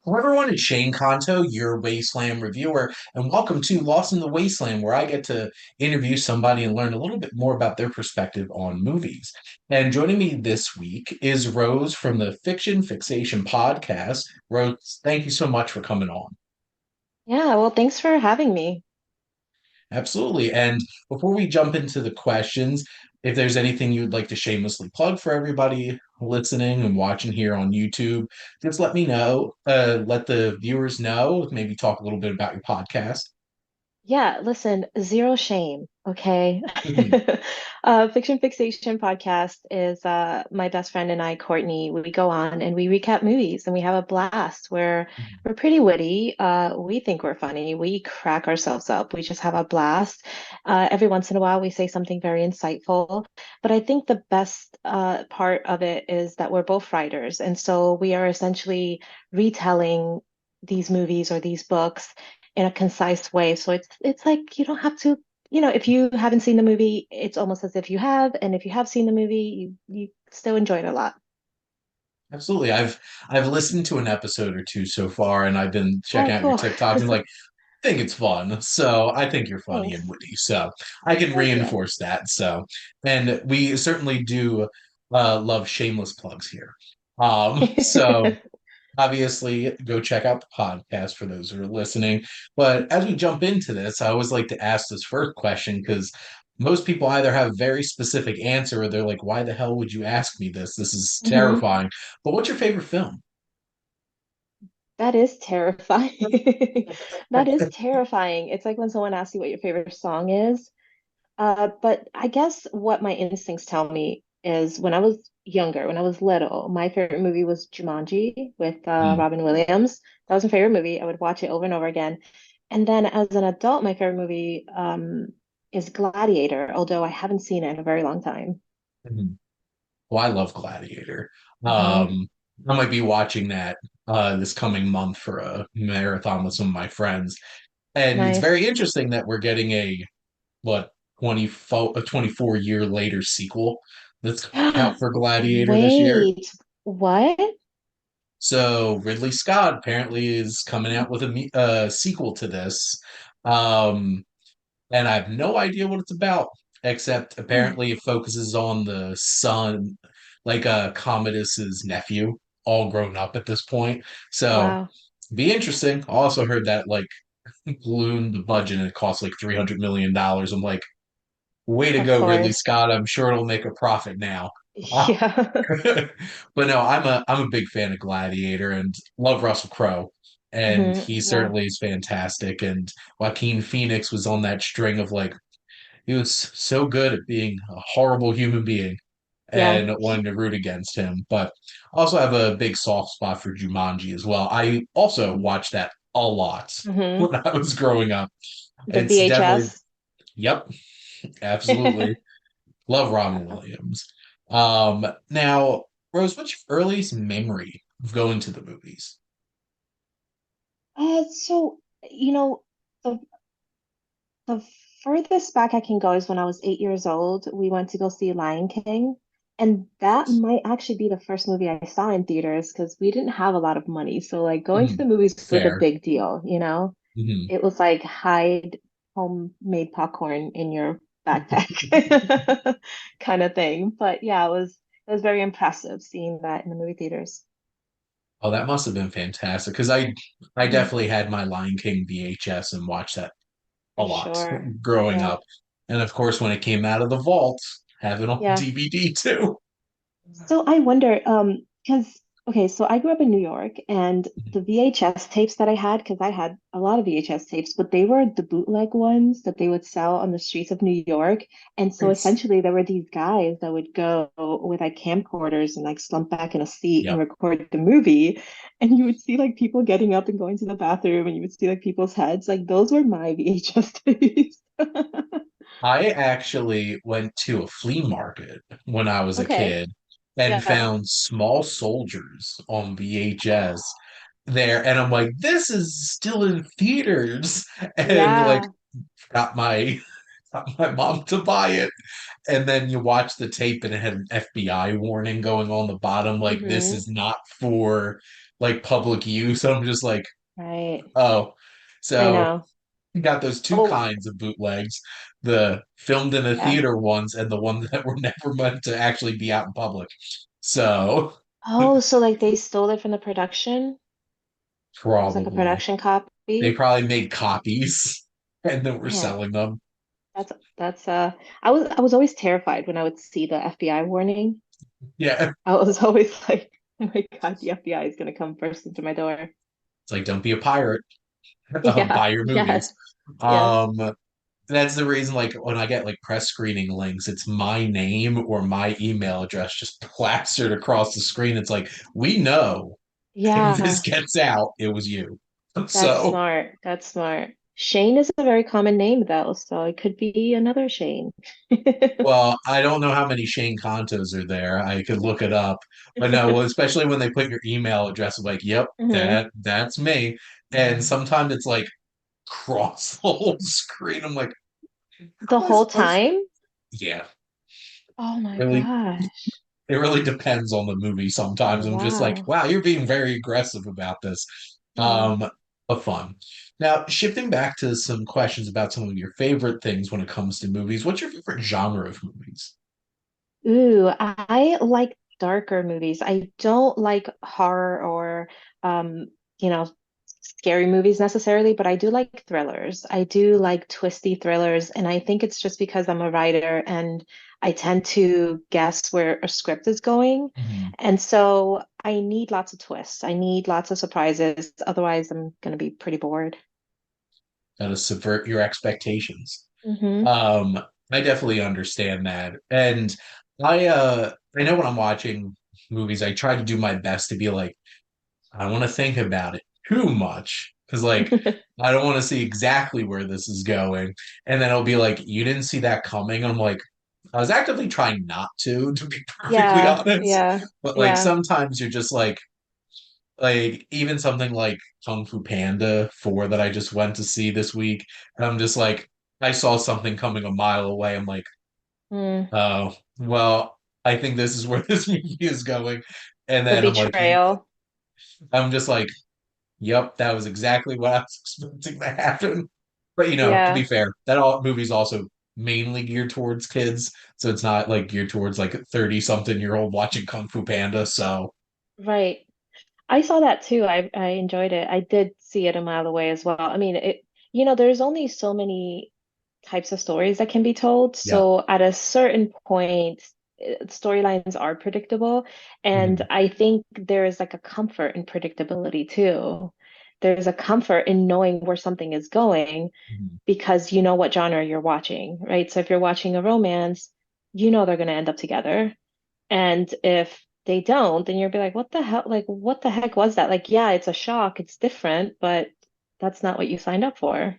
Hello, everyone. It's Shane Kanto, your Wasteland Reviewer, and welcome to Lost in the Wasteland, where I get to interview somebody and learn a little bit more about their perspective on movies. And joining me this week is Rose from the Fiction Fixation Podcast. Rose, thank you so much for coming on. Yeah, well, thanks for having me. Absolutely. And before we jump into the questions, if there's anything you'd like to shamelessly plug for everybody listening and watching here on YouTube, just let me know. Let the viewers know. Maybe talk a little bit about your podcast. Yeah, listen, zero shame, okay? Mhm. Fiction Fixation Podcast is my best friend and I, Courtney. We go on and we recap movies and we have a blast. We're pretty witty. We think we're funny. We crack ourselves up. We just have a blast. Every once in a while, we say something very insightful. But I think the best part of it is that we're both writers, and so we are essentially retelling these movies or these books in a concise way. So it's like you don't have to, if you haven't seen the movie, it's almost as if you have, and if you have seen the movie, you still enjoy it a lot. Absolutely. I've listened to an episode or two so far, and I've been Oh, checking out your cool. TikToks and like think it's fun. So I think you're funny and Thanks. witty. So I can Thank you. reinforce that. So and we certainly do love shameless plugs here. So obviously go check out the podcast for those who are listening. But as we jump into this, I always like to ask this first question because most people either have a very specific answer or they're like, why the hell would you ask me this? This is hmm terrifying. But what's your favorite film? That is terrifying. That is terrifying. It's like when someone asks you what your favorite song is. But I guess what my instincts tell me is when I was younger, when I was little, my favorite movie was Jumanji with Hmm. Robin Williams. That was my favorite movie. I would watch it over and over again. And then as an adult, my favorite movie is Gladiator, although I haven't seen it in a very long time. Well, I love Gladiator. hmm Um, I might be watching that this coming month for a marathon with some of my friends. And it's Nice. very interesting that we're getting a what 24 a 24-year later sequel that's coming out for Gladiator this year. Wait, what? So Ridley Scott apparently is coming out with a sequel to this. Um, and I have no idea what it's about, except Hmm. apparently it focuses on the son, like Commodus's nephew, all grown up at this point. So Wow, be interesting. I also heard that like ballooned the budget and it cost like $300 million. I'm like, way to of go, Ridley course. Scott. I'm sure it'll make a profit now. Ah. Yeah. But no, I'm a big fan of Gladiator and love Russell Crowe. And he Yeah. certainly is fantastic. And Joaquin Phoenix was on that string of like he was so good at being a horrible human being Yeah. and wanting to root against him. But I also have a big soft spot for Jumanji as well. I also watched that a lot hmm when I was growing up. The It's definitely, VHS. yep, absolutely. Love Robin Williams. Now, Rose, what's your earliest memory of going to the movies? So, the the furthest back I can go is when I was 8 years old. We went to go see Lion King, and that might actually be the first movie I saw in theaters because we didn't have a lot of money. So, like, going to Mhm. the movies was a Fair. big deal, you know? Mhm. It was like hide homemade popcorn in your backpack kind of thing. But yeah, it was very impressive seeing that in the movie theaters. Oh, that must have been fantastic because I hmm definitely had my Lion King VHS and watched that a For lot sure. growing Yeah. up. And of course, when it came out of the vault, have it on Yeah. DVD too. So I wonder, because okay, so I grew up in New York, and the VHS tapes that I had, because I had a lot of VHS tapes, but they were the bootleg ones that they would sell on the streets of New York. And so It's, essentially, there were these guys that would go with like camcorders and like slump back in a seat and yep. record the movie. And you would see like people getting up and going to the bathroom, and you would see like people's heads. Like those were my VHS tapes. I actually went to a flea market when I was a Okay. kid and Yeah. found Small Soldiers on VHS there. And I'm like, this is still in theaters. And like, Yeah. got my got my mom to buy it. And then you watch the tape and it had an FBI warning going on the bottom, like this hmm is not for like public use. I'm just like, Right. oh, I so know. you got those two Oh, kinds of bootlegs, the filmed in a yeah. theater ones and the ones that were never meant to actually be out in public. So Oh, so like they stole it from the production? It was like a probably production they copy? probably made copies and then were Man, selling them. that's I was always terrified when I would see the FBI warning. Yeah. I was always like, oh my God, the FBI is gonna come burst into my door. It's like, don't be a pirate. Yeah, Buy your yes, movies. yes. Um, that's the reason, like, when I get like press screening links, it's my name or my email address just plastered across the screen. It's like, we know if this Yeah, gets out, it was you. that's So, smart. That's smart. Shane is a very common name though, so it could be another Shane. well, I don't know how many Shane Contos are there. I could look it up, but no, well, especially when they put your email address, I'm like, yep, Hmm. that's me. And sometimes it's like cross the whole screen. I'm like, The how am I whole supposed? time? Yeah, Oh my really, gosh. it really depends on the movie. Oh Sometimes I'm just like, wow. wow, you're being very aggressive about this. Yeah. But fun. Now, shifting back to some questions about some of your favorite things when it comes to movies. What's your favorite genre of movies? Ooh, I like darker movies. I don't like horror or um, you know, scary movies necessarily, but I do like thrillers. I do like twisty thrillers, and I think it's just because I'm a writer and I tend to guess where a script is going. Mhm. And so I need lots of twists. I need lots of surprises. Otherwise, I'm going to be pretty bored. Got to subvert your expectations. Hmm. Um, I definitely understand that. And I know when I'm watching movies, I try to do my best to be like, I don't want to think about it too much. Because like I don't want to see exactly where this is going. And then it'll be like, you didn't see that coming. I'm like, I was actively trying not to be perfectly Yeah, honest. yeah, But like yeah. sometimes you're just like even something like Kung Fu Panda 4 that I just went to see this week, and I'm just like, I saw something coming a mile away. I'm like, Mm. oh, well, I think this is where this movie is going. And The then betrayal. I'm just like, yep, that was exactly what I was expecting to happen. But to be Yeah. fair, that all movie's also mainly geared towards kids, so it's not like geared towards like a 30 something year old watching Kung Fu Panda. So Right. I saw that too. I enjoyed it. I did see it a mile away as well. I mean, there's only so many types of stories that can be told. yeah. So at a certain point, storylines are predictable. And Mhm. I think there is like a comfort in predictability too. There's a comfort in knowing where something is going Mhm. because you know what genre you're watching, right? So if you're watching a romance, you know they're going to end up together. And if they don't, then you'll be like, what the hell? Like, what the heck was that? Like, yeah, it's a shock, it's different, but that's not what you signed up for.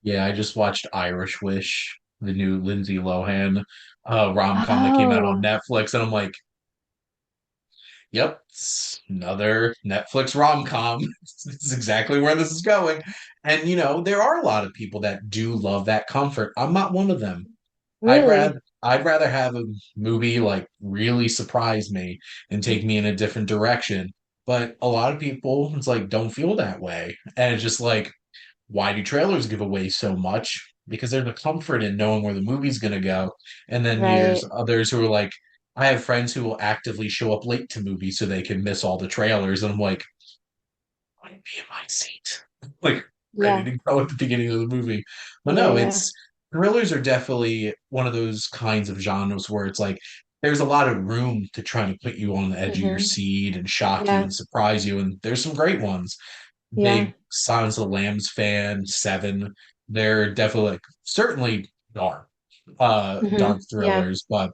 Yeah, I just watched Irish Wish, the new Lindsay Lohan rom-com that came out on Oh, Netflix, and I'm like, yep, it's another Netflix rom-com. It's exactly where this is going. And there are a lot of people that do love that comfort. I'm not one of them. really? I'd rather have a movie like really surprise me and take me in a different direction. But a lot of people, it's like, don't feel that way. And it's just like, why do trailers give away so much? Because there's a comfort in knowing where the movie's going to go. And then there's Right. others who are like, I have friends who will actively show up late to movies so they can miss all the trailers. And I'm like, I'd be in my seat, like ready Yeah. to go at the beginning of the movie. But Yeah, no, yeah. it's thrillers are definitely one of those kinds of genres where it's like there's a lot of room to try to put you on the edge of your Hmm. seat and shock you Yeah. and surprise you. And there's some great ones. Yeah. Big Silence of the Lambs fan, Seven. They're definitely like certainly dark Yeah. thrillers, but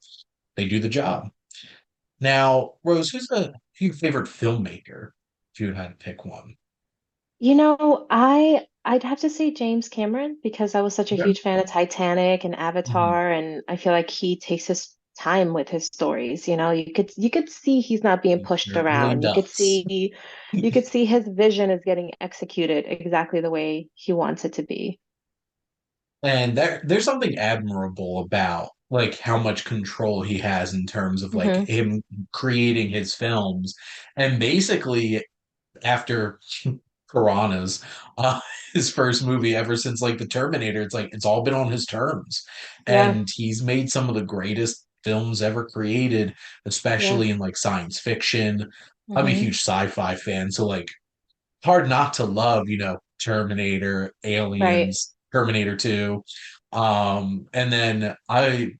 they do the job. Now, Rose, who's your favorite filmmaker if you had to pick one? I'd have to say James Cameron because I was such a Okay. huge fan of Titanic and Mhm. Avatar, and I feel like he takes his time with his stories. You could see he's not being He pushed certainly around. You could does. see you could see his vision is getting executed exactly the way he wants it to be. And there's something admirable about like how much control he has in terms of like Hmm. him creating his films. And basically after Piranhas, uh, his first movie ever since like the Terminator. It's like it's all been on his terms, Yeah. and he's made some of the greatest films ever created, Yeah. especially in like science fiction. I'm a Hmm. huge sci-fi fan, so like hard not to love, Terminator, Right. Aliens, Terminator 2. And then I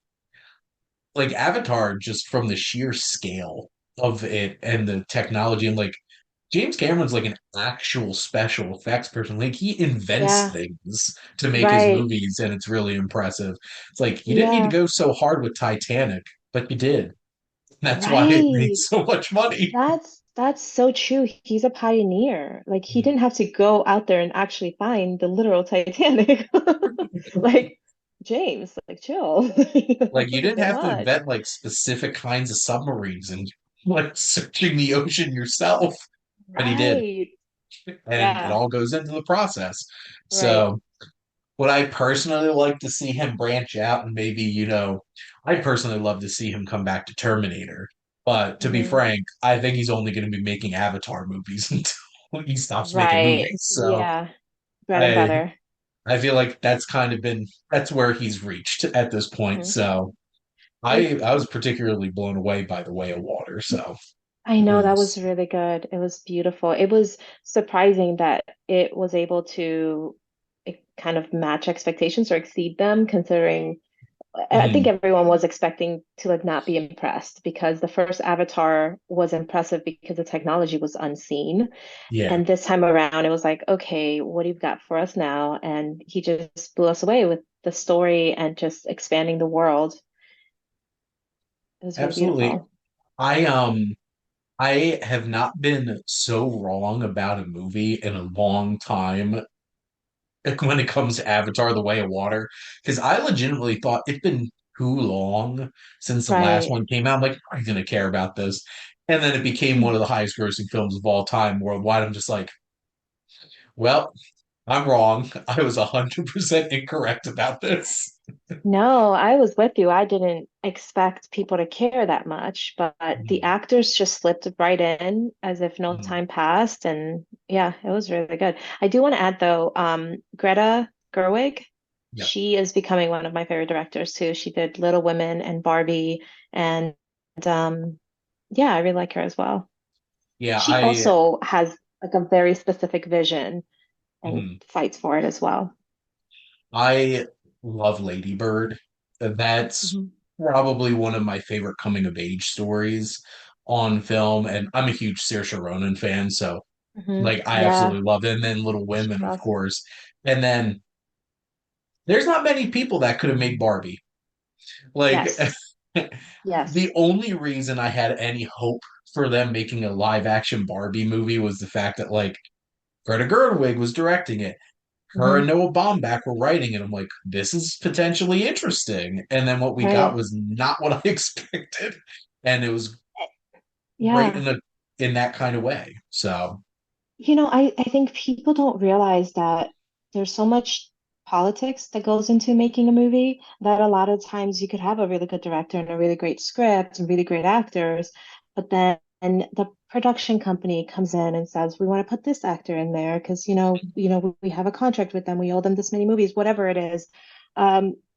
like Avatar just from the sheer scale of it and the technology and like James Cameron's like an actual special effects person. Like he invents Yeah. things to make his Right. movies and it's really impressive. It's like you didn't need to Yeah. go so hard with Titanic, but you did. That's why it made Right. so much money. That's so true. He's a pioneer. Like he didn't have to go out there and actually find the literal Titanic. Like James, like chill. Like you A didn't bit have to much. invent like specific kinds of submarines and like searching the ocean yourself, but he did. Right. And it Yeah. all goes into the process. Right. So would I personally like to see him branch out and maybe, I personally love to see him come back to Terminator. But to be Hmm. frank, I think he's only going to be making Avatar movies until he stops making Right. movies. So Yeah. Bread and I butter. I feel like that's where he's reached at this point. Hmm. So I I was particularly blown away by The Way of Water. So I it know that was was really good. It was beautiful. It was surprising that it was able to kind of match expectations or exceed them, considering I think mhm, everyone was expecting to like not be impressed because the first Avatar was impressive because the technology was unseen. yeah, And this time around, it was like, okay, what do you got for us now? And he just blew us away with the story and just expanding the world. It was really absolutely. beautiful. I have not been so wrong about a movie in a long time when it comes to Avatar: The Way of Water because I legitimately thought it's been too long since the last Right. one came out. I'm like, I'm gonna care about this. And then it became one of the highest grossing films of all time worldwide. I'm just like, well, I'm wrong. I was 100% incorrect about this. No, I was with you. I didn't expect people to care that much, but the Mhm. actors just slipped right in as if no Mhm. time passed. And yeah, it was really good. I do want to add though, Greta Gerwig, Yeah. she is becoming one of my favorite directors too. She did Little Women and Barbie, and um, yeah, I really like her as well. Yeah, She also has like a very specific vision and mhm. fights for it as well. I love Lady Bird. That's Hmm. probably one of my favorite coming of age stories on film. And I'm a huge Saoirse Ronan fan, so Hmm. like I Yeah, absolutely love it. And then Little she's Women, of awesome. course. And then there's not many people that could have made Barbie. Like Yes. the Yes. only reason I had any hope for them making a live action Barbie movie was the fact that like Greta Gerwig was directing it. Her and Hmm. Noah Baumbach were writing it. I'm like, this is potentially interesting. And then what we got Right. was not what I expected. And it was great Yeah. in that kind of way. So I think people don't realize that there's so much politics that goes into making a movie that a lot of times you could have a really good director and a really great script and really great actors, but then the production company comes in and says, we want to put this actor in there because we have a contract with them, we owe them this many movies, whatever it is.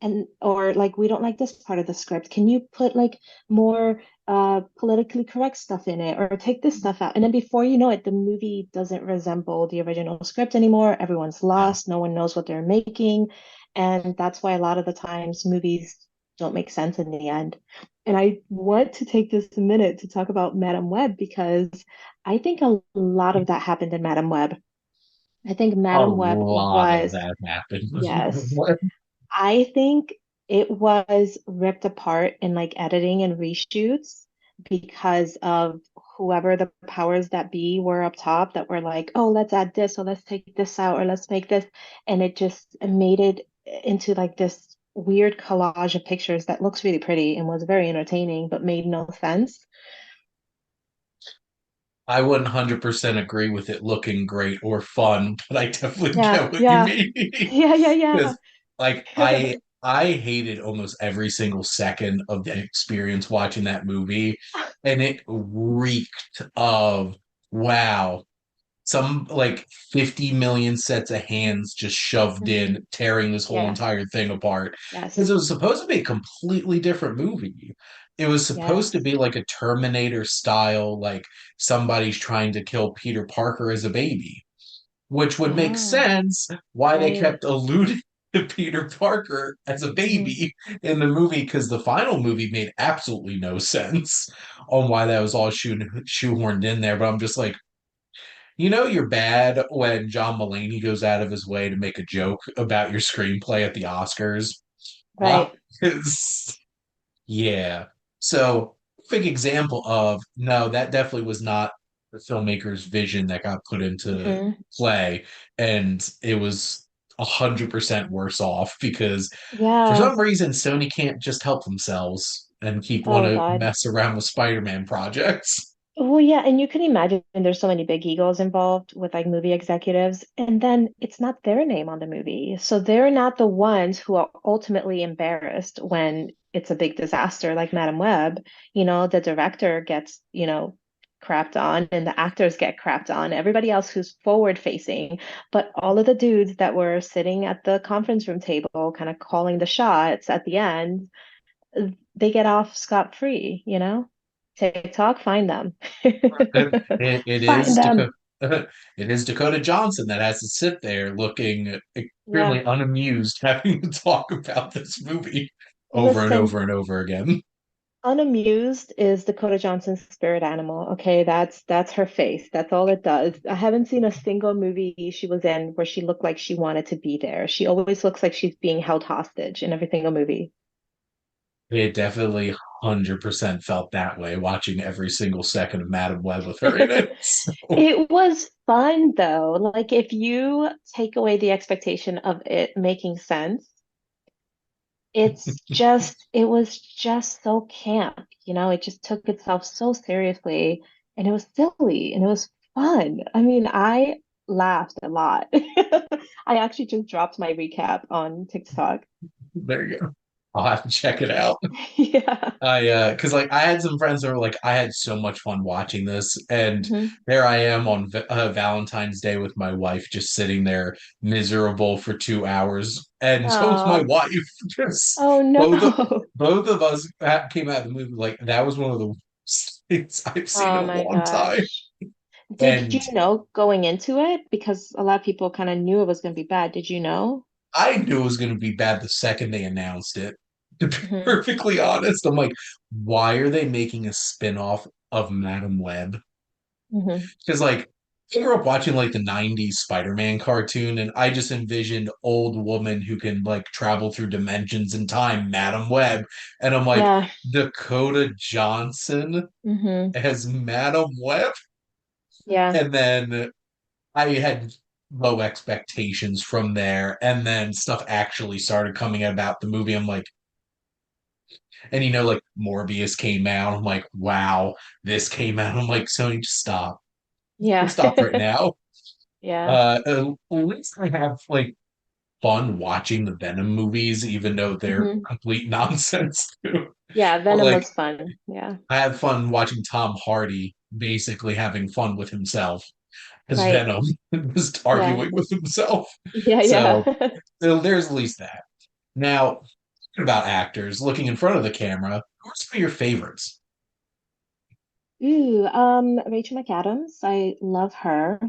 And or like we don't like this part of the script. Can you put like more politically correct stuff in it or take this stuff out? And then before you know it, the movie doesn't resemble the original script anymore. Everyone's yeah. lost. No one knows what they're making. And that's why a lot of the times movies don't make sense in the end. And I want to take this a minute to talk about Madam Web because I think a lot of that happened in Madam Web. I think A Madam Web lot of was, that happened. yes, I think it was ripped apart in like editing and reshoots because of whoever the powers that be were up top that were like, oh, let's add this, or let's take this out, or let's make this. And it just made it into like this weird collage of pictures that looks really pretty and was very entertaining, but made no sense. I wouldn't 100% agree with it looking great or fun, but I definitely Yeah, get what you yeah, mean. yeah, yeah, Because like yeah. I hated almost every single second of the experience watching that movie, and it reeked of wow. some like 50 million sets of hands just shoved Hmm. in, tearing this whole Yeah. entire thing apart. Because Yes. it was supposed to be a completely different movie. It was supposed to Yes. be like a Terminator style, like somebody's trying to kill Peter Parker as a baby, which would make Oh, sense why they right. kept alluding to Peter Parker as a Hmm. baby in the movie, because the final movie made absolutely no sense on why that was all shoehorned in there. But I'm just like, you're bad when John Mulaney goes out of his way to make a joke about your screenplay at the Oscars. Uh, Right. 'cause- yeah. So, big example of no, that definitely was not the filmmaker's vision that got put into Hmm. play. And it was 100% worse off because for Yeah. some reason Sony can't just help themselves and keep want Oh to God. mess around with Spider-Man projects. Well, yeah, and you can imagine there's so many big egos involved with like movie executives, and then it's not their name on the movie. So they're not the ones who are ultimately embarrassed when it's a big disaster like Madam Web. The director gets, crapped on and the actors get crapped on, everybody else who's forward facing. But all of the dudes that were sitting at the conference room table, kind of calling the shots at the end, they get off scot-free, TikTok, find them. It Find is Dakota. them. It is Dakota Johnson that has to sit there looking Yeah. extremely unamused, having to talk about this movie over and Listen, over and over again. unamused is Dakota Johnson's spirit animal. Okay, that's her face. That's all it does. I haven't seen a single movie she was in where she looked like she wanted to be there. She always looks like she's being held hostage in every single movie. It definitely 100% felt that way watching every single second of Madam Web with her in it. So, It was fun though. Like if you take away the expectation of it making sense, it was just so camp, it just took itself so seriously and it was silly and it was fun. I mean, I laughed a lot. I actually just dropped my recap on TikTok. there you go. I'll have to check it out. Yeah. Because like I had some friends that were like, I had so much fun watching this, and Hmm. there I am on Valentine's Day with my wife, just sitting there miserable for 2 hours, and so was my Oh, wife. Just oh both of no. both of us came out of the movie like that was one of the worst things I've seen in Oh a my long time, gosh. Did and you know going into it? Because a lot of people kind of knew it was going to be bad. Did you know? I knew it was going to be bad the second they announced it. To be Hmm. perfectly honest, I'm like, why are they making a spin-off of Madam Web? Hmm. Because like I grew up watching like the 90s Spider-Man cartoon, and I just envisioned old woman who can like travel through dimensions and time, Madam Web. And I'm like, Yeah. Dakota Johnson Hmm. as Madam Web? Yeah. And then I had low expectations from there. And then stuff actually started coming out about the movie. I'm like, and like Morbius came out. I'm like, wow, this came out. I'm like, Sony, just stop. Yeah. Just stop right now. Yeah. At least I have like fun watching the Venom movies, even though they're Hmm. complete nonsense too. Yeah, But Venom like was fun. Yeah. I had fun watching Tom Hardy basically having fun with himself as Right. Venom was Yeah. arguing with himself. Yeah, So, yeah. there's at least that. Now, about actors looking in front of the camera, who are some of your favorites? Ooh, Rachel McAdams. I love her.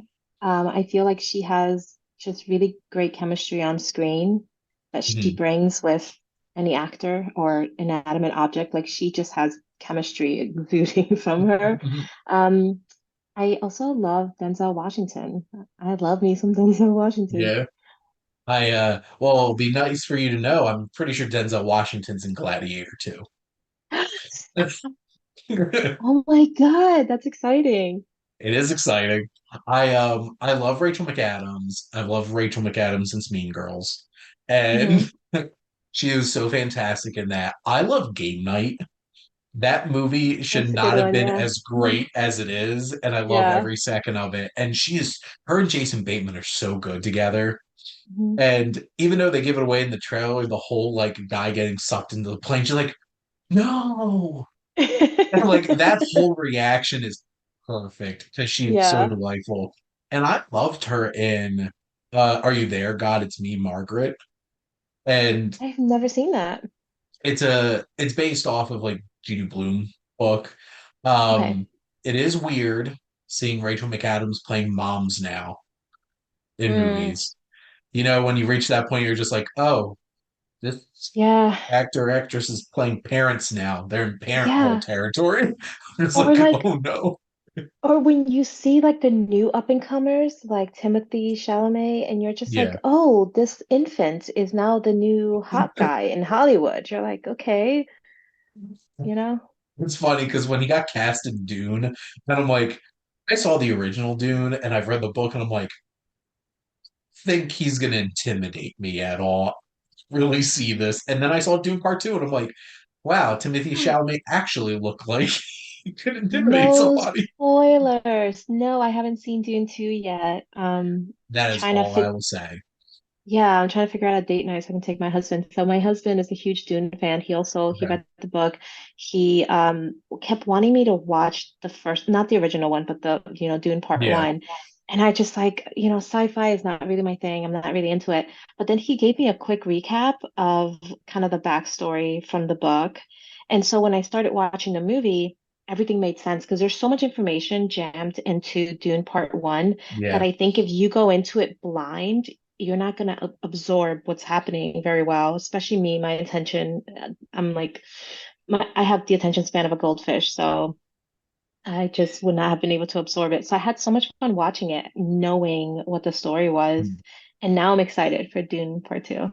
I feel like she has just really great chemistry on screen that she Mhm. brings with any actor or inanimate object. Like she just has chemistry exuding from her. Um, I also love Denzel Washington. I love me some Denzel Washington. Yeah. Well, it'll be nice for you to know. I'm pretty sure Denzel Washington's in Gladiator too. It Oh my God, that's exciting. is exciting. I love Rachel McAdams. I love Rachel McAdams since Mean Girls. And Hmm. she was so fantastic in that. I love Game Night. That movie should That's a good not have one, been yeah. as great as it is, and I love Yeah. every second of it. And her and Jason Bateman are so good together. Mhm. And even though they give it away in the trailer, the whole like guy getting sucked into the plane, she's like, no. And like that whole reaction is perfect because she's so Yeah. delightful. And I loved her in Are You There, God? It's Me, Margaret. And I've never seen that. it's based off of like Judy Bloom book. Okay. Um, it is weird seeing Rachel McAdams playing moms now in Mm, movies. You know, when you reach that point, you're just like, oh, this yeah. actor or actress is playing parents now. They're in parent role Yeah. territory. It's Or like, like, oh no. or when you see like the new up and comers, like Timothy Chalamet, and you're just like, Yeah. oh, this infant is now the new hot guy in Hollywood. You're like, okay, you know? It's funny because when he got cast in Dune, then I'm like, I saw the original Dune and I've read the book and I'm like, think he's gonna intimidate me at all. Really see this. And then I saw Dune Part Two and I'm like, wow, Timothy Chalamet actually looked like he could intimidate No somebody. spoilers. No, I haven't seen Dune 2 yet. That is Trying to all I fig will say. Yeah, I'm trying to figure out a date night so I can take my husband. So my husband is a huge Dune fan. He Okay. read the book. He kept wanting me to watch the first, not the original one, but the, Dune Part Yeah. One. And I just like, sci-fi is not really my thing. I'm not really into it. But then he gave me a quick recap of kind of the backstory from the book. And so when I started watching the movie, everything made sense because there's so much information jammed into Dune Part One that Yeah. I think if you go into it blind, you're not going to absorb what's happening very well, especially me, my attention. I'm like, I have the attention span of a goldfish, so I just would not have been able to absorb it. So I had so much fun watching it, knowing what the story was. And now I'm excited for Dune Part Two.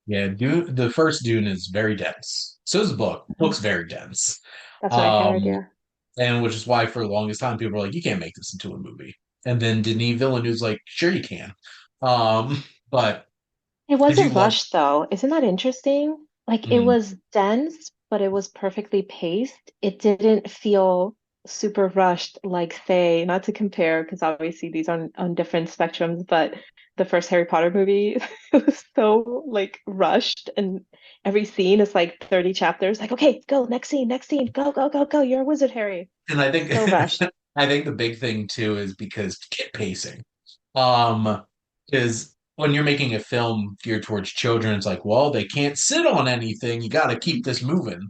Yeah. Dune, the first Dune is very dense. So is the book. Mhm. Book's very dense. That's what I heard, Um, yeah. and which is why for the longest time people were like, you can't make this into a movie. And then Denis Villeneuve's like, sure you can. But It I do wasn't love, rushed though. Isn't that interesting? Like it mm, was dense, but it was perfectly paced. It didn't feel super rushed, like say, not to compare, because obviously these are on different spectrums, but the first Harry Potter movie it was so like rushed and every scene is like 30 chapters. Like, okay, go, next scene, go, go, go, go. You're a wizard, Harry. and I think So rushed. I think the big thing too is because kid pacing. Um, is when you're making a film geared towards children, it's like, well, they can't sit on anything. You got to keep this moving.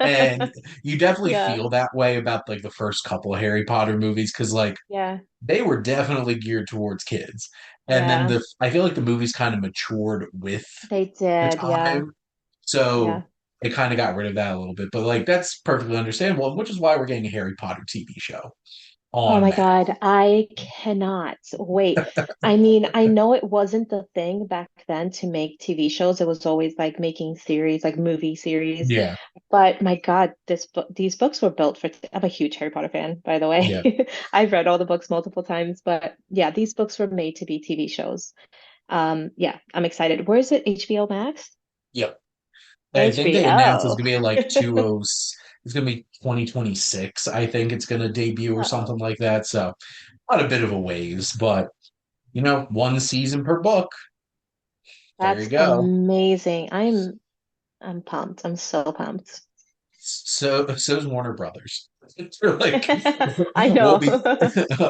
And you definitely Yeah, feel that way about like the first couple of Harry Potter movies because like yeah, they were definitely geared towards kids. And then yeah. I feel like the movies kind of matured with They the did, yeah, time. So yeah. they kind of got rid of that a little bit. But like that's perfectly understandable, which is why we're getting a Harry Potter TV show Oh on my that. God, I cannot wait. I mean, I know it wasn't the thing back then to make TV shows. It was always like making series, like movie series. Yeah. But my God, these books were built for. I'm a huge Harry Potter fan, by the Yeah. way. I've read all the books multiple times, but yeah, these books were made to be TV shows. Yeah, I'm excited. Where is it? HBO Max? Yep. I think they announced it's HBO. gonna be like 20 it's gonna be 2026. I think it's gonna debut or something Oh, like that. So not a bit of a ways, but one season per book. There you that's go. amazing. I'm pumped. I'm so pumped. So's Warner Brothers. They're like I we'll know. be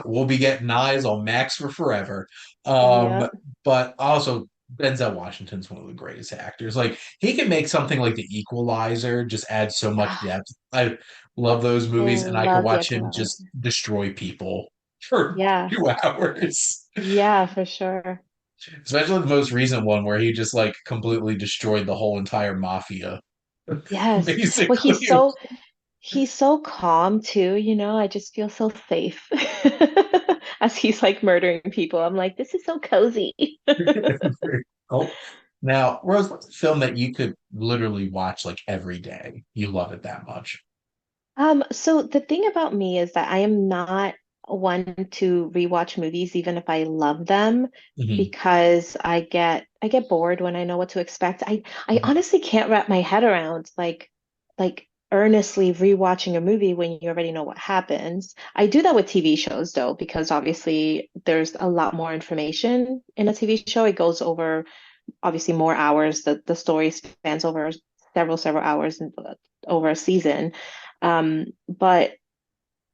we'll be getting eyes on Max for forever. Um, Yeah. but also Denzel Washington's one of the greatest actors. Like he can make something like The Equalizer just add so much Ah, depth. I love those I movies, and I could love The watch him just Equalizer. destroy people for Yeah. 2 hours. Yeah, for sure. Especially the most recent one where he just like completely destroyed the whole entire mafia, Yes. Well, basically. he's so calm too, I just feel so safe as he's like murdering people. I'm like, this is so cozy. Oh, now, Rose, what's a film that you could literally watch like every day? You love it that much. So the thing about me is that I am not one to rewatch movies even if I love them Hmm. because I get bored when I know what to expect. I honestly can't wrap my head around like earnestly rewatching a movie when you already know what happens. I do that with TV shows though, because obviously there's a lot more information in a TV show. It goes over obviously more hours. The story spans over several hours and over a season. But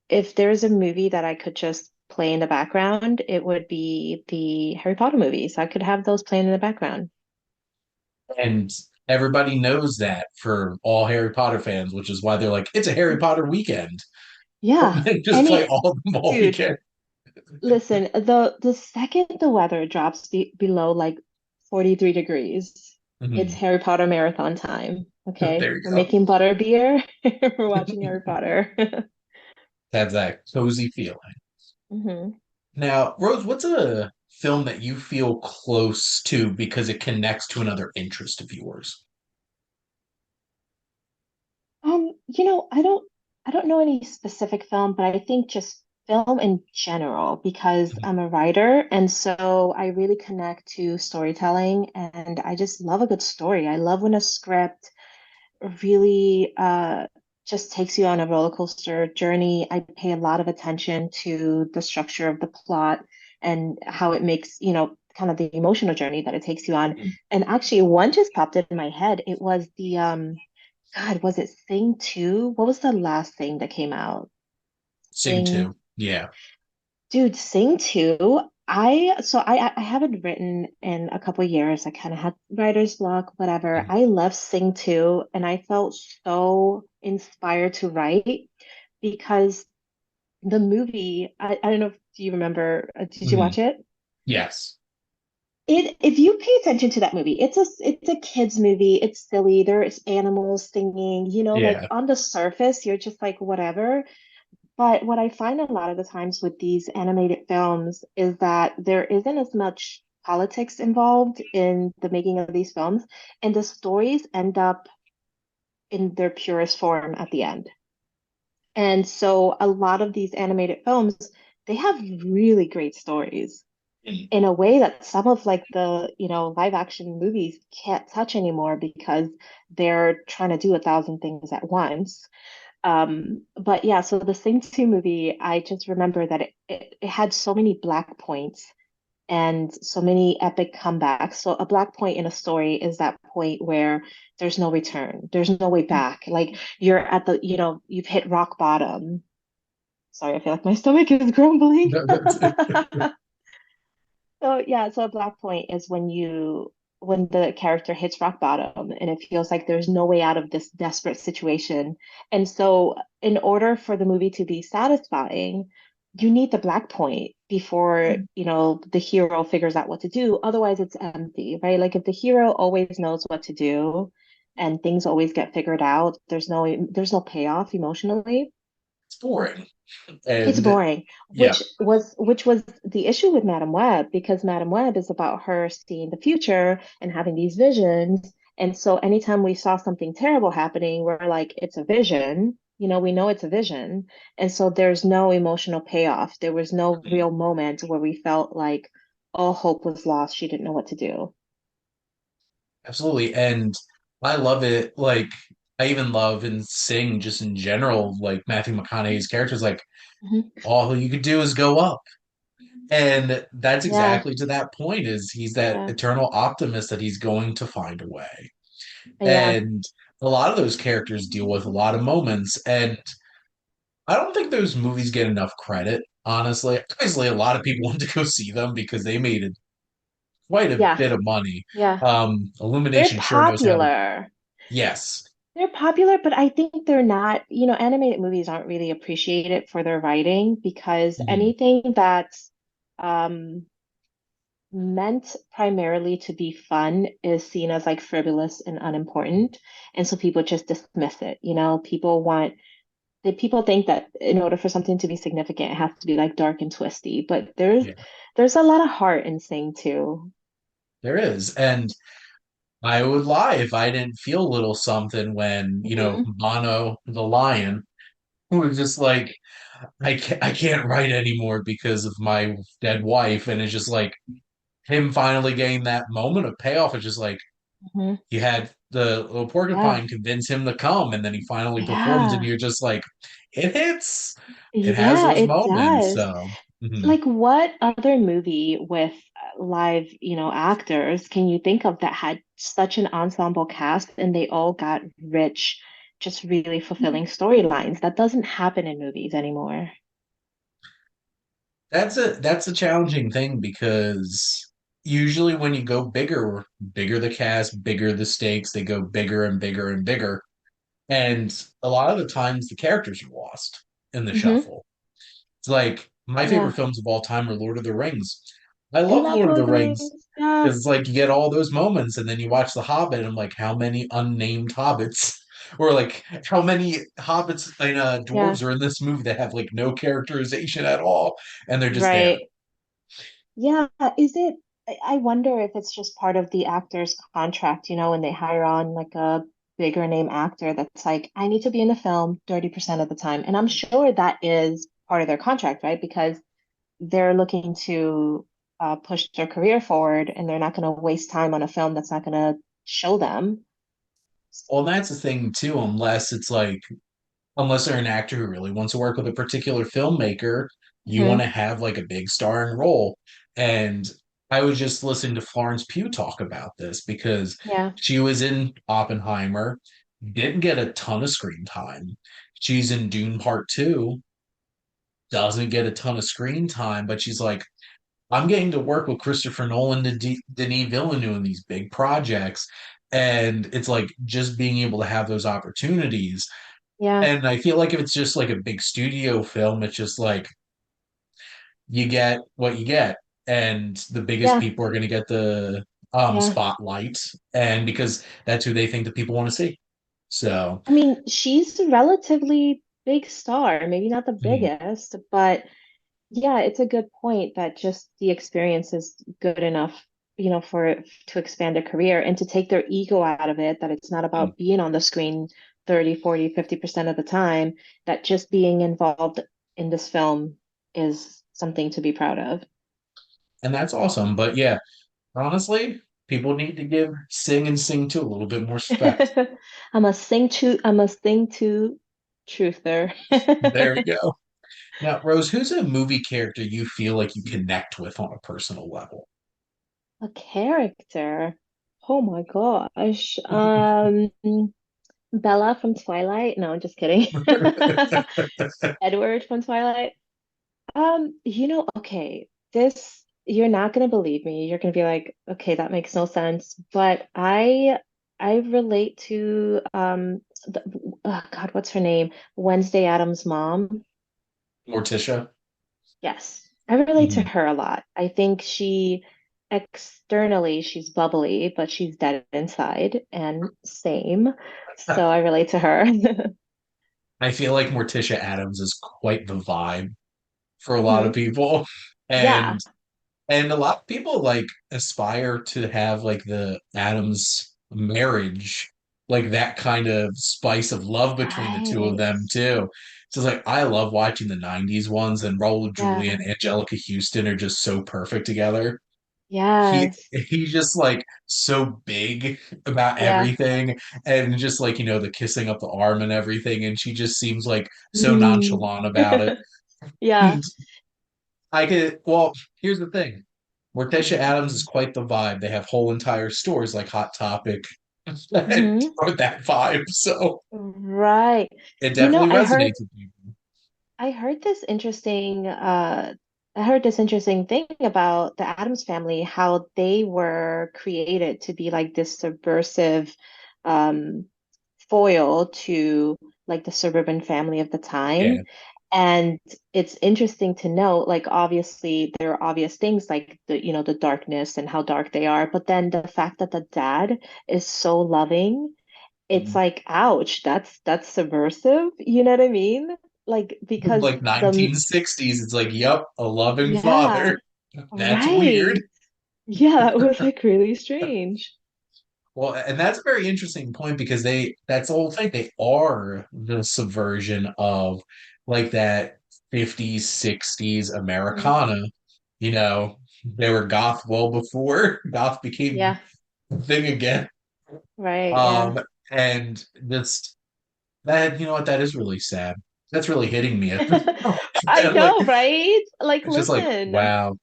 if there's a movie that I could just play in the background, it would be the Harry Potter movies. I could have those playing in the background. And everybody knows that for all Harry Potter fans, which is why they're like, it's a Harry Potter weekend. Yeah. They just play Any all of them all dude, weekend. listen, the second the weather drops below like 43 degrees, it's Mhm. Harry Potter marathon time. Okay. There you We're go. making butter beer. We're watching Harry Potter. That's that cozy feeling. hmm Now, Rose, what's a film that you feel close to because it connects to another interest of yours? I don't know any specific film, but I think just film in general because I'm a writer, and so I really connect to storytelling, and I just love a good story. I love when a script really just takes you on a roller coaster journey. I pay a lot of attention to the structure of the plot and how it makes, kind of the emotional journey that it takes you on. And actually, one just popped in my head. It was the God, was it Sing 2? What was the last thing that came out? Sing Sing, 2. Yeah. dude, Sing 2. I haven't written in a couple years. I kind of had writer's block, whatever. Mhm. I left Sing 2 and I felt so inspired to write because the movie, I don't know if you remember, did you Mhm. watch it? Yes. If you pay attention to that movie, it's a kids movie. It's silly. There's animals singing, like Yeah. on the surface, you're just like whatever. But what I find a lot of the times with these animated films is that there isn't as much politics involved in the making of these films, and the stories end up in their purest form at the end. And so a lot of these animated films, they have really great stories Mhm. in a way that some of like the, live action movies can't touch anymore because they're trying to do a thousand things at once. But yeah, so the Sing 2 movie, I just remember that it had so many black points and so many epic comebacks. So a black point in a story is that point where there's no return, there's no way back. Like you're at the, you've hit rock bottom. Sorry, I feel like my stomach is grumbling. No, that's it. So yeah, so a black point is when the character hits rock bottom and it feels like there's no way out of this desperate situation. And so in order for the movie to be satisfying, you need the black point before, the hero figures out what to do. Otherwise it's empty, right? Like if the hero always knows what to do and things always get figured out, there's no payoff emotionally. It's boring. It's And boring, yeah. which was the issue with Madam Web because Madam Web is about her seeing the future and having these visions. And so anytime we saw something terrible happening, we're like, it's a vision. We know it's a vision. And so there's no emotional payoff. There was no real moment where we felt like all hope was lost. She didn't know what to do. Absolutely. And I love it. Like, I even love and sing just in general, like Matthew McConaughey's characters, like, Mhm. all you could do is go up. And that's Yeah, exactly to that point is he's that yeah, eternal optimist that he's going to find a way. yeah, And a lot of those characters deal with a lot of moments. And I don't think those movies get enough credit, honestly. Obviously, a lot of people want to go see them because they made quite a yeah, bit of money. yeah. They're Illumination sure knows how to. popular. Yes. They're popular, but I think they're not, animated movies aren't really appreciated for their writing because Mhm. anything that's um, meant primarily to be fun is seen as like frivolous and unimportant. And so people just dismiss it. People think that in order for something to be significant, it has to be like dark and twisty. But there's Yeah, there's a lot of heart in Sing too. there is. And I would lie if I didn't feel a little something when, hmm Mono the lion was just like, I can't write anymore because of my dead wife. And it's just like him finally getting that moment of payoff. It's just like hmm he had the little Yeah. porcupine convince him to come, and then he finally performs, and Yeah. you're just like, it hits. It has Yeah, those it moments. does. So mhm. Like, what other movie with live, actors can you think of that had such an ensemble cast and they all got rich, just really fulfilling storylines? That doesn't happen in movies anymore. That's a challenging thing because usually when you go bigger, bigger the cast, bigger the stakes, they go bigger and bigger and bigger. And a lot of the times the characters are lost in the Hmm. shuffle. It's like my favorite Yeah. films of all time are Lord of the Rings. I I love love Lord of Lord the of the Rings Rings. Yeah. because it's like you get all those moments, and then you watch The Hobbit, and I'm like, how many unnamed hobbits, or like how many hobbits and Yeah. dwarves are in this movie that have like no characterization at all, and they're just there. Right. Yeah. Is it, I wonder if it's just part of the actor's contract, when they hire on like a bigger name actor that's like, I need to be in the film 30% of the time. And I'm sure that is part of their contract, right? Because they're looking to push their career forward and they're not going to waste time on a film that's not going to show them. Well, that's the thing too, unless they're an actor who really wants to work with a particular filmmaker, you want to Hmm. have like a big starring role. And I was just listening to Florence Pugh talk about this because Yeah. she was in Oppenheimer, didn't get a ton of screen time. She's in Dune Part 2, doesn't get a ton of screen time, but she's like, I'm getting to work with Christopher Nolan and Denis Villeneuve in these big projects. And it's like just being able to have those opportunities. Yeah. And I feel like if it's just like a big studio film, it's just like you get what you get. And the biggest Yeah. people are going to get the Yeah. spotlight. And because that's who they think that people want to see. So, I mean, she's a relatively big star, maybe not the mhm. biggest, but yeah, it's a good point that just the experience is good enough, for it to expand a career and to take their ego out of it, that it's not about being on the screen 30, 40, 50% of the time, that just being involved in this film is something to be proud of. And that's awesome. But yeah, honestly, people need to give Sing and Sing to a little bit more respect. I'm a sing to truther. There we go. Now, Rose, who's a movie character you feel like you connect with on a personal level? A character. Oh my gosh. Bella from Twilight. No, I'm just kidding. Edward from Twilight. Okay, this you're not gonna believe me. You're gonna be like, okay, that makes no sense. But I relate to oh God, what's her name? Wednesday Adams' mom. Morticia? Yes, I relate to Mhm. her a lot. I think externally she's bubbly, but she's dead inside, and same. So I relate to her. I feel like Morticia Adams is quite the vibe for a lot of Hmm. people. Yeah. And a lot of people like aspire to have like the Adams marriage, like that kind of spice of love between the two of them Right. too. So it's like I love watching the 90s ones, and Raul Julia Yeah. and Angelica Houston are just so perfect together. Yes. He's just like so big about Yeah. everything, and just like the kissing up the arm and everything, and she just seems like so Mm. nonchalant about it. Yeah. And here's the thing. Morticia Adams is quite the vibe. They have whole entire stores like Hot Topic that Hmm. are that vibe. So Right. it You know, definitely I heard resonates with people. I heard this interesting I heard this interesting thing about the Addams family, how they were created to be like this subversive um foil to like the suburban family of the time. Yeah. And it's interesting to note, like obviously there are obvious things like the darkness and how dark they are, but then the fact that the dad is so loving, it's like, ouch, that's subversive, you know what I mean? Like because Like 1960s, it's like, yep, a loving yeah, father. That's weird. right. Yeah, that was like really strange. Well, and that's a very interesting point because that's the whole thing. They are the subversion of like that 50s, 60s Mhm. Americana. You know, they were goth well before goth became Yeah, a thing again. right, yeah. Um, and just that, you know what, that is really sad. That's really hitting me at this point. I And like know, right? Like, it's just like, listen. wow.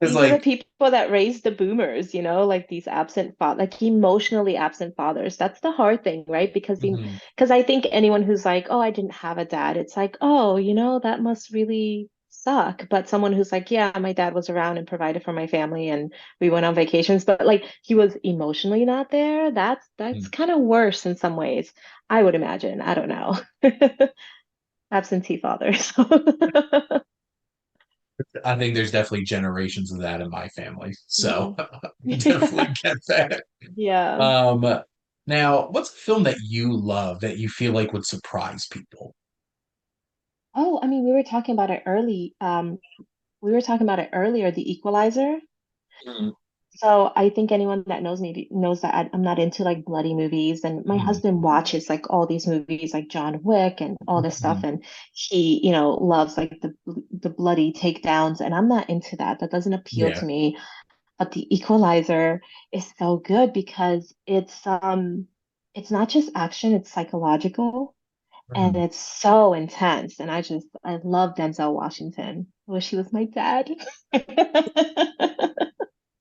It's These are the like, people that raised the boomers, like these absent like emotionally absent fathers. That's the hard thing, right? mhm. Because I think anyone who's like, oh, I didn't have a dad, it's like, oh, that must really suck, but someone who's like, yeah, my dad was around and provided for my family and we went on vacations, but like he was emotionally not there. That's Mm. kind of worse in some ways, I would imagine. I don't know. Absentee fathers. I think there's definitely generations of that in my family. So Mhm. definitely get that. Yeah. Um, Now, what's a film that you love that you feel like would surprise people? Oh, I mean, we were talking about it early. We were talking about it earlier, The Equalizer. Mm, So I think anyone that knows me knows that I'm not into like bloody movies, and my mm, husband watches like all these movies like John Wick and all this stuff, mm. and he, loves like the bloody takedowns, and I'm not into that. That doesn't appeal Yeah. to me. But The Equalizer is so good because it's not just action, it's psychological and Mm. it's so intense. And I love Denzel Washington. I wish he was my dad.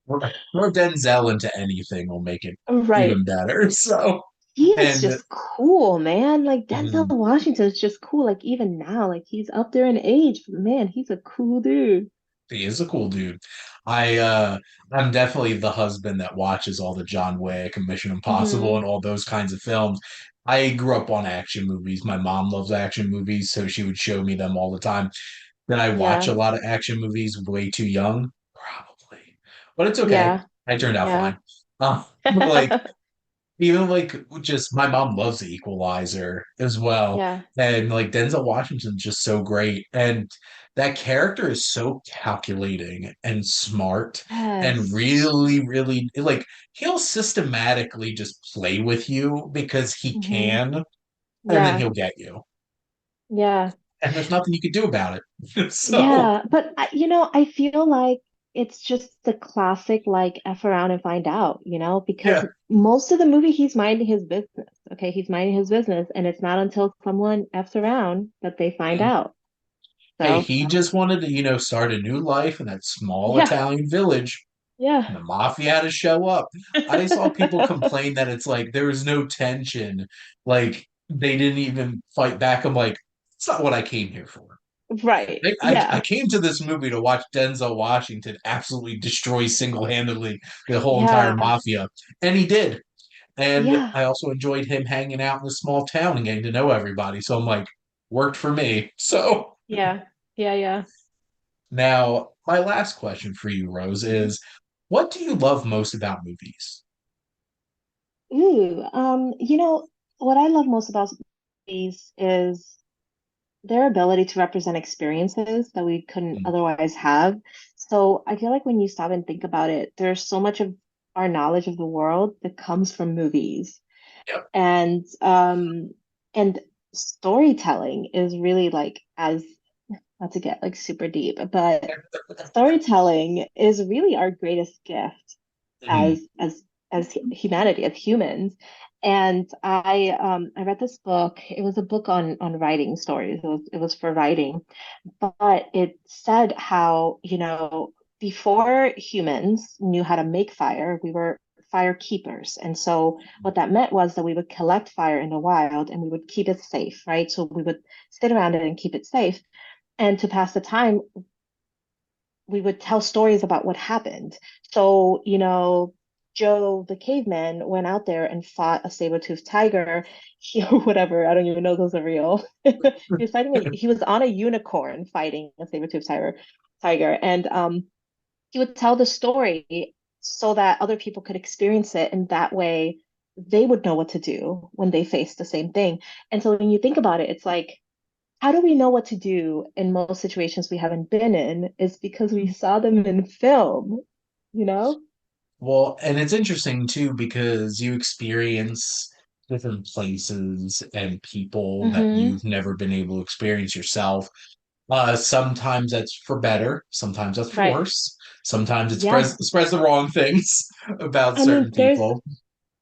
Throw Denzel into anything will make it Right. even better. So, He is and just cool, man. Like Denzel mm, Washington is just cool. Like even now, like he's up there in age, but man, he's a cool dude. he is a cool dude. I'm definitely the husband that watches all the John Wick and Mission Impossible Hmm. and all those kinds of films. I grew up on action movies. My mom loves action movies, so she would show me them all the time. Did I watch Yeah. a lot of action movies way too young? Probably. But it's okay. Yeah. I turned out Yeah. fine. Like even like just my mom loves the Equalizer as well. Yeah. And like Denzel Washington's just so great. And that character is so calculating and smart and Yes. really, really like he'll systematically just play with you because he Hmm. can, and then Yeah. he'll get you. Yeah. And there's nothing you can do about it. So Yeah, but I feel like it's just the classic like F around and find out, because yeah. most of the movie he's minding his business. Okay, he's minding his business, and it's not until someone F's around that they find out. Hey, So, he just wanted to, start a new life in that small yeah, Italian village. yeah, And the mafia had to show up. I saw people complain that it's like there was no tension. Like they didn't even fight back. I'm like, it's not what I came here for. right, I yeah, came to this movie to watch Denzel Washington absolutely destroy single-handedly the whole entire yeah, mafia. And he did. And yeah, I also enjoyed him hanging out in a small town and getting to know everybody. So I'm like, worked for me. So yeah, yeah, yeah. now my last question for you, Rose, Mhm. is what do you love most about movies? Ooh, what I love most about these is their ability to represent experiences that we couldn't Mm, otherwise have. So I feel like when you stop and think about it, there's so much of our knowledge of the world that comes from movies. yep. And storytelling is really like as not to get like super deep, but storytelling is really our greatest gift Mhm. as humanity, as humans. And I read this book. It was a book on writing stories. It was for writing, but it said how, before humans knew how to make fire, we were fire keepers. And so what that meant was that we would collect fire in the wild and we would keep it safe, right? So we would sit around it and keep it safe. And to pass the time, we would tell stories about what happened. So, Joe the caveman went out there and fought a saber-toothed tiger. Whatever, I don't even know those are real. He was on a unicorn fighting a saber-toothed tiger. And he would tell the story so that other people could experience it. And that way they would know what to do when they face the same thing. And so when you think about it, it's like, how do we know what to do in most situations we haven't been in is because we saw them in film, you know? Well, and it's interesting too because you experience different places and people that Mm-hmm. you've never been able to experience yourself. Sometimes that's for better, sometimes that's for Right. worse. Sometimes it Yeah. spreads the wrong things about I mean, certain there's people.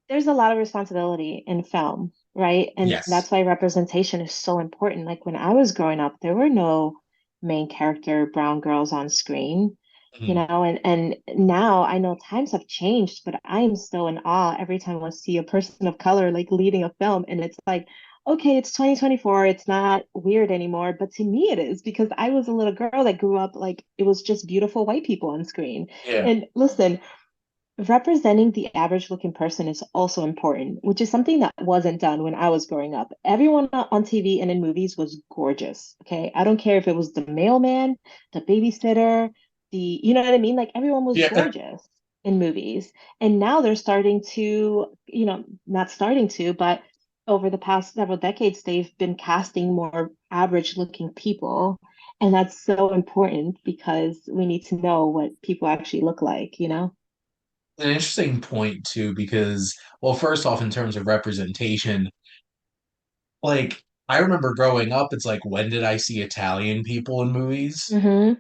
there's a lot of responsibility in film, right? And Yes. that's why representation is so important. Like when I was growing up, there were no main character brown girls on screen, Mhm. and now I know times have changed, but I am still in awe every time I see a person of color like leading a film. And it's like, okay, it's 2024. It's not weird anymore, but to me it is because I was a little girl that grew up like it was just beautiful white people on screen. Yeah. And listen, representing the average looking person is also important, which is something that wasn't done when I was growing up. Everyone on TV and in movies was gorgeous. Okay. I don't care if it was the mailman, the babysitter, you know what I mean? Like everyone was Yeah. gorgeous in movies. And now they're starting to, not starting to, but over the past several decades, they've been casting more average looking people. And that's so important because we need to know what people actually look like, you know? An interesting point too, because well, first off, in terms of representation, like I remember growing up, it's like when did I see Italian people in movies? Hmm.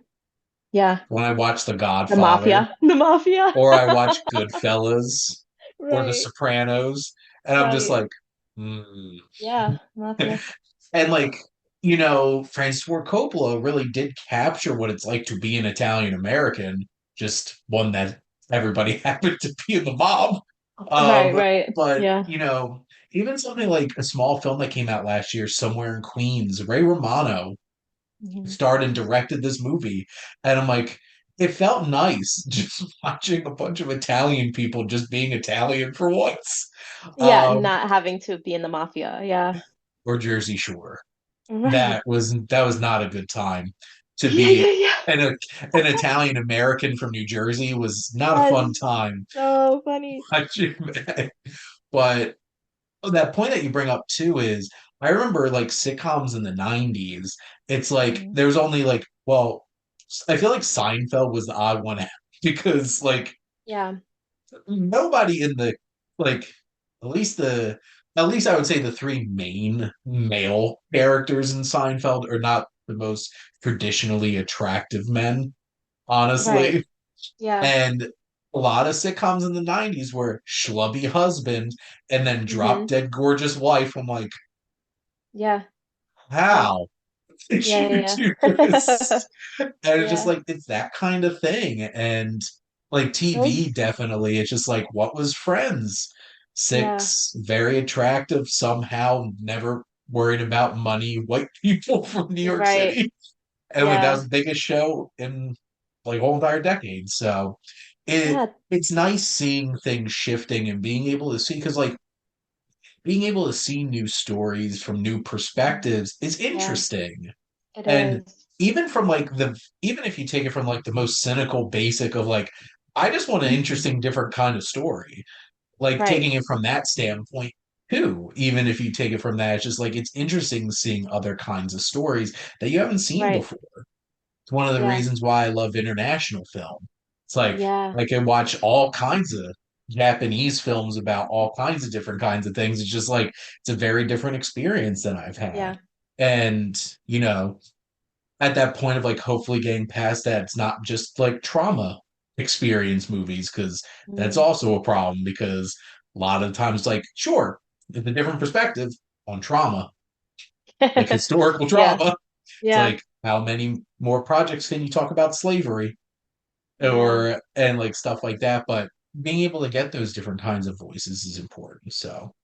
Yeah. When I watched The The Godfather, mafia. The mafia. or I watched Goodfellas, or The Right. Sopranos, and I'm just Right. like, hmm. Yeah. Mafia. And like, Francis Ford Coppola really did capture what it's like to be an Italian American, just one that everybody happened to be in the mob. Right. Um, Right. but Yeah. even something like a small film that came out last year, Somewhere in Queens, Ray Romano Hmm. starred and directed this movie, and I'm like, it felt nice just watching a bunch of Italian people just being Italian for once. Yeah. Um, Not having to be in the mafia. Yeah. or Jersey Shore. Right. That was not a good time to Yeah. be Yeah. Yeah. an Italian American from New Jersey was not a fun That's time so funny. watching that. But that point that you bring up too is I remember like sitcoms in the 90s. It's like Hmm. there was only like, well, I feel like Seinfeld was the odd one out because like Yeah. nobody in the like at least the at least I would say the three main male characters in Seinfeld are not the most traditionally attractive men, Right. honestly. Yeah. And a lot of sitcoms in the 90s were schlubby husband and then drop Hmm. dead gorgeous wife. I'm like, Yeah. Yeah. how did Yeah. you Yeah. do Yeah. this? And it's just Yeah. like it's that kind of thing. And like TV Those. definitely, it's just like what was Friends? Yeah. Six very attractive, somehow never worried about money, white people from New York Right. City. And like that was Yeah. the biggest show in like whole entire decade. So Yeah. it's nice seeing things shifting and being able to see because like being able to see new stories from new Mhm. perspectives is Yeah. interesting. It And is. even from like even if you take it from like the most cynical basic of like, I just want an Mhm. interesting, different kind of story. Like Right. taking it from that standpoint too, even if you take it from that, it's just like it's interesting seeing other kinds of stories that you haven't seen Right. before. It's one of the Yeah. reasons why I love international film. It's like Yeah. I can watch all kinds of Japanese films about all kinds of different kinds of things. It's just like it's a very different experience than I've had. Yeah. And, at that point of like hopefully getting past that, it's not just like trauma experience movies, because that's Mm. also a problem because a lot of the times like, sure, it's a different perspective on trauma, like historical Yeah. trauma. It's Yeah. like how many more projects can you talk about slavery Yeah. and like stuff like that, but being able to get those different kinds of voices is important. So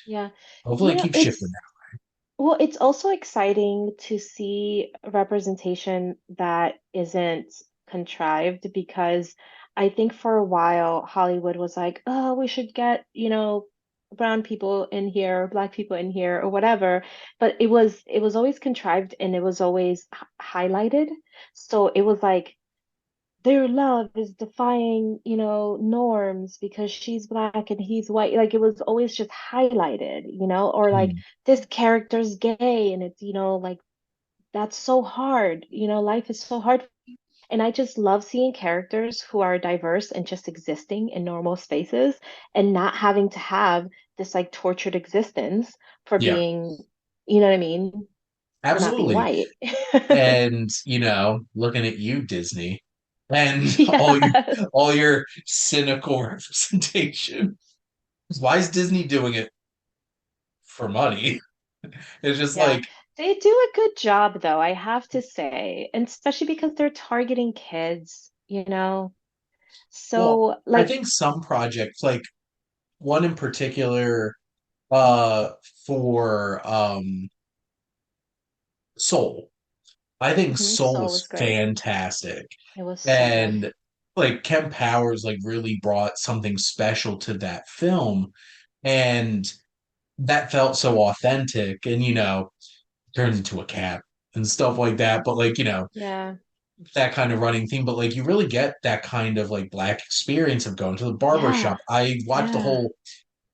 Yeah. hopefully it keeps shifting It's well, it's also exciting to see representation that isn't contrived because I think for a while Hollywood was like, oh, we should get, brown people in here, or black people in here, or whatever. But it was always contrived and it was always highlighted. So it was like their love is defying, norms because she's black and he's white. Like it was always just highlighted, or like now. this character's gay and it's, like that's so hard. Life is so hard. And I just love seeing characters who are diverse and just existing in normal spaces and not having to have this like tortured existence for Yeah, being, you know what I mean? For not being absolutely. white. And looking at you, Disney, and Yes. all your cynical representation. Why is Disney doing it for money? It's just Yeah, like, they do a good job though, I have to say, and especially because they're targeting kids, well, So I like, think some projects, like one in particular, uh for Soul. I think Soul Soul was is great. fantastic. It was so good. And like Kemp Powers like really brought something special to that film. And that felt so authentic. And turns into a cat and stuff like that. But like, Yeah. that kind of running theme, but like you really get that kind of like black experience of going to the barber Yeah. shop. I watched the Yeah. whole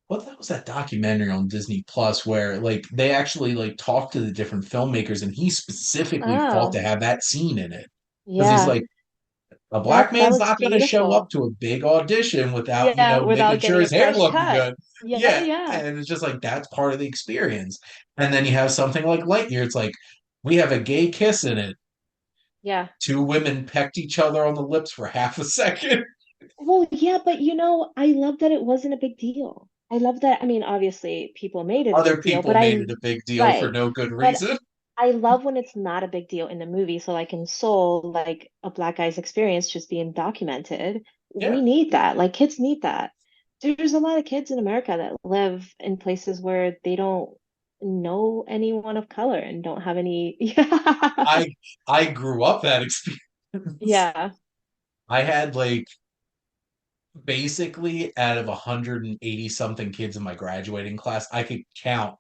what that was that documentary on Disney Plus where like they actually like talked to the different filmmakers and he specifically fought to Oh, have that scene in it. Because he's yeah. like, a black That man's was not gonna show up beautiful. to a big audition without, Yeah, making without sure getting a his hair fresh looking cut. good. Yeah, Yeah. yeah. And it's just like that's part of the experience. And then you have something like Lightyear. It's like we have a gay kiss in it. Yeah. Two women pecked each other on the lips for half a second. Well, yeah, but I love that it wasn't a big deal. I love that. I mean, obviously, people made it a Other big deal, people but made it a big deal for right. no good But reason. I love when it's not a big deal in the movie. So, like in Soul, like a black guy's experience just being documented. We Yeah, need that. Like kids need that. There's a lot of kids in America that live in places where they don't know anyone of color and don't have any. Yeah. I I grew up that experience. Yeah. I had like basically out of 180 something kids in my graduating class, I could count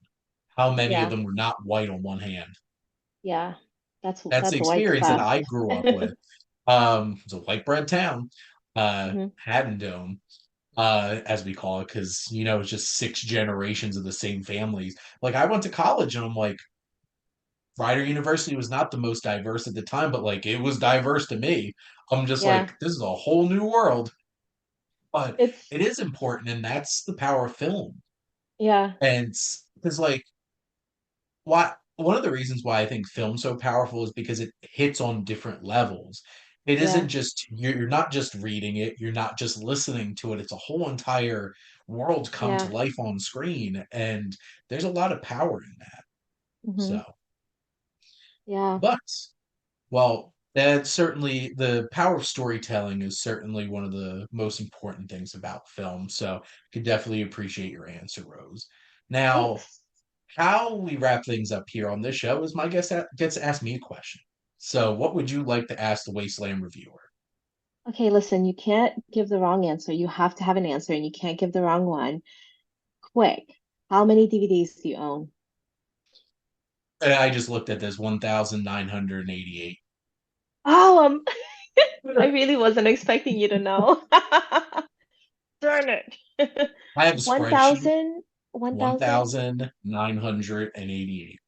how many of Yeah. them were not white on one hand. Yeah. That's the That's a white experience that stuff. I grew up with. It's a white bread town, Hmm. Haddon Dome, as we call it, because it's just six generations of the same families. Like I went to college and I'm like, Rider University was not the most diverse at the time, but like it was diverse to me. I'm just Yeah. like, this is a whole new world. But It's it is important, and that's the power of film. yeah. And because like why one of the reasons why I think film's so powerful is because it hits on different levels. It isn't Yeah. just you're not just reading it, you're not just listening to it. It's a whole entire world come to Yeah. life on screen, and there's a lot of power in that. Hmm. So, Yeah. but well, that's certainly the power of storytelling is certainly one of the most important things about film. So, I could definitely appreciate your answer, Rose. Now, Thanks. how we wrap things up here on this show is my guest gets to ask me a question. So, what would you like to ask the Wasteland Reviewer? Okay, listen, you can't give the wrong answer. You have to have an answer and you can't give the wrong one. Quick. How many DVDs do you own? And I just looked at this 1,988. Oh, I really wasn't expecting you to know. Darn it. I have a spreadsheet 1,000, 1,000. 1,988.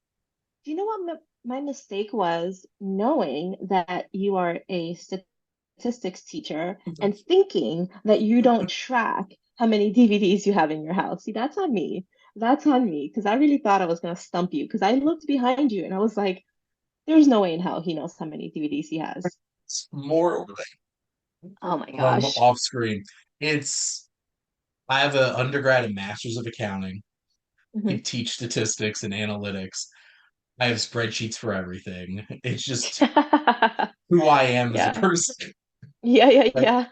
Do you know what my mistake was? Knowing that you are a statistics teacher and thinking that you don't track how many DVDs you have in your house. See, that's on me. That's on me because I really thought I was going to stump you because I looked behind you and I was like, there's no way in hell he knows how many DVDs he has. It's more Oh my gosh. off screen. It's I have an undergrad and master's of accounting. I Hmm. teach statistics and analytics. I have spreadsheets for everything. It's just who I am as a Yeah. person. Yeah, yeah, Like yeah.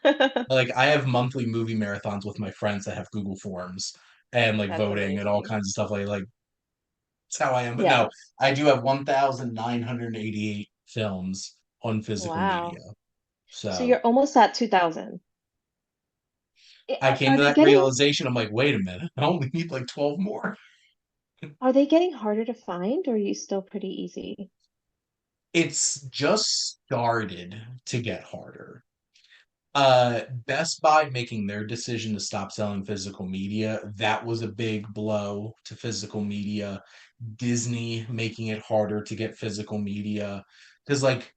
like I have monthly movie marathons with my friends that have Google Forms and like That's voting and all amazing. kinds of stuff like that's how I am. But Yeah. no, I do have 1,988 films on physical media. Wow. So So you're almost at 2,000. I came Are to they that getting realization. I'm like, wait a minute, I only need like 12 more. are they getting harder to find or are you still pretty easy? It's just started to get harder. Best Buy making their decision to stop selling physical media, that was a big blow to physical media. Disney making it harder to get physical media. Because like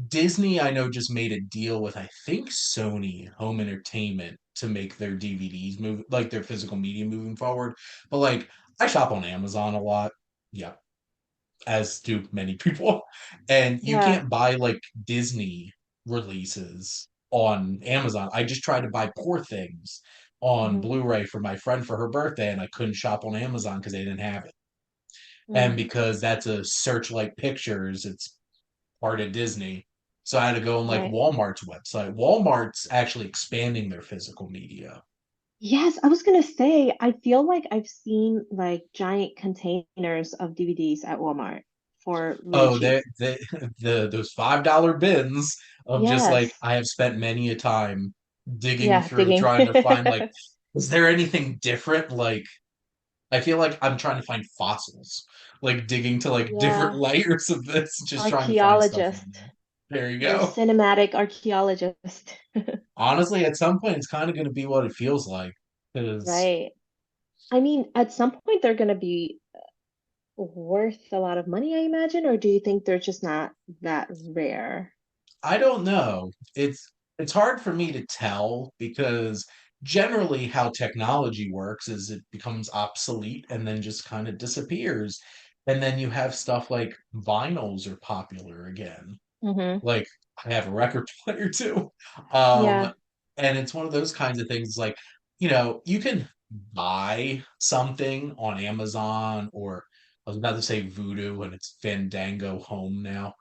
Disney, I know just made a deal with I think Sony Home Entertainment to make their DVDs move like their physical media moving forward. But like I shop on Amazon a lot. Yeah, as do many people. And you Yeah. can't buy like Disney releases on Amazon. I just tried to buy Poor Things on Hmm. Blu-ray for my friend for her birthday, and I couldn't shop on Amazon because they didn't have it. And Mm, because that's a Searchlight Pictures, it's part of Disney. So I had to go on like right. Walmart's website. Walmart's actually expanding their physical media. Yes, I was gonna say, I feel like I've seen like giant containers of DVDs at Walmart for really Oh, cheap. the those $5 bins of just like Yes. I have spent many a time digging Yeah, through digging. trying to find like, is there anything different? Like I feel like I'm trying to find fossils, like digging to like different Yeah, layers of this, just trying to find stuff in archaeologist. there. There you You're a go. cinematic archaeologist. Honestly, at some point, it's kind of going to be what it feels like because Right. I mean, at some point they're gonna be worth a lot of money, I imagine, or do you think they're just not that rare? I don't know. It's hard for me to tell because generally how technology works is it becomes obsolete and then just kind of disappears. And then you have stuff like vinyls are popular again. Mm-hmm. Like I have a record player too. Um, Yeah, and it's one of those kinds of things like, you can buy something on Amazon or I was about to say Voodoo and it's Fandango Home now.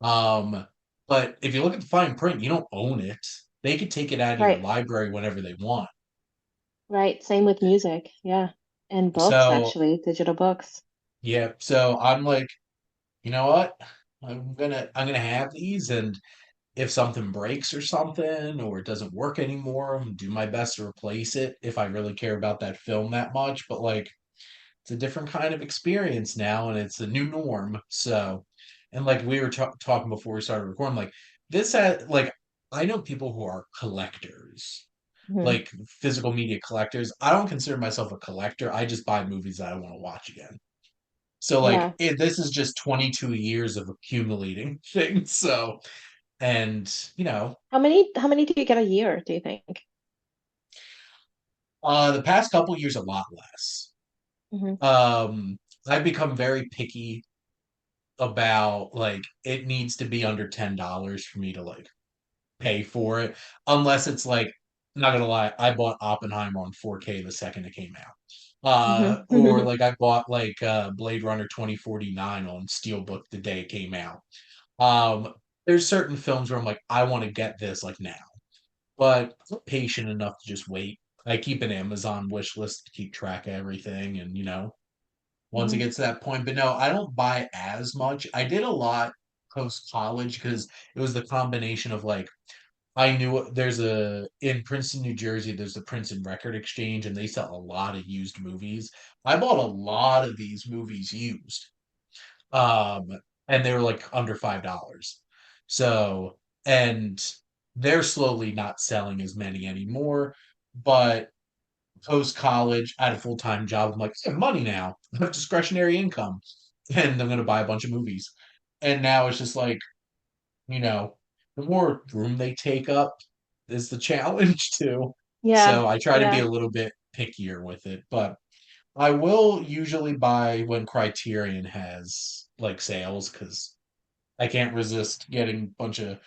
Um, but if you look at the fine print, you don't own it. They could take it out of your right. library whenever they want. Right. Same with music. Yeah. And books, So, actually, digital books. yeah, so I'm like, you know what? I'm gonna have these and if something breaks or something or it doesn't work anymore, I'm do my best to replace it if I really care about that film that much. But like it's a different kind of experience now and it's a new norm. So, and like we were talking before we started recording, like this had like I know people who are collectors, Hmm. like physical media collectors. I don't consider myself a collector. I just buy movies that I want to watch again. So like Yeah. this is just 22 years of accumulating things. So, and How many do you get a year, do you think? the past couple years a lot less. Hmm. Um, I've become very picky about like it needs to be under $10 for me to like pay for it, unless it's like not gonna lie, I bought Oppenheimer on 4K the second it came out. Or Hmm. like I bought like Blade Runner 2049 on Steelbook the day it came out. Um, there's certain films where I'm like, I want to get this like now, but I'm patient enough to just wait. I keep an Amazon wish list to keep track of everything, and once it Hmm. gets to that point. But no, I don't buy as much. I did a lot post college because it was the combination of like I knew there's a in Princeton, New Jersey, there's the Princeton Record Exchange, and they sell a lot of used movies. I bought a lot of these movies used, um, and they were like under $5. So, and they're slowly not selling as many anymore. But post college, I had a full time job. I'm like, I have money now. I have discretionary income, and I'm gonna buy a bunch of movies. And now it's just like, you know, the more room they take up is the challenge too. Yeah. So I try to be Yeah. a little bit pickier with it, but I will usually buy when Criterion has like sales because I can't resist getting a bunch of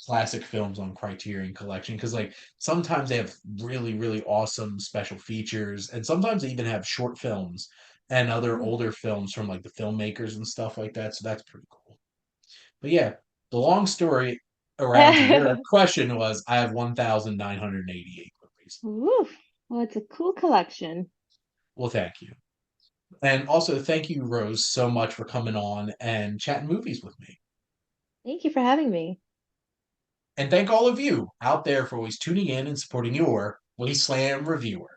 classic films on Criterion Collection because like sometimes they have really, really awesome special features and sometimes they even have short films and other Hmm. older films from like the filmmakers and stuff like that. So that's pretty cool. But yeah, the long story around to your question was I have 1,988 movies. Woo. Well, it's a cool collection. Well, thank you. And also thank you, Rose, so much for coming on and chatting movies with me. Thank you for having me. And thank all of you out there for always tuning in and supporting your Wasteland Reviewer.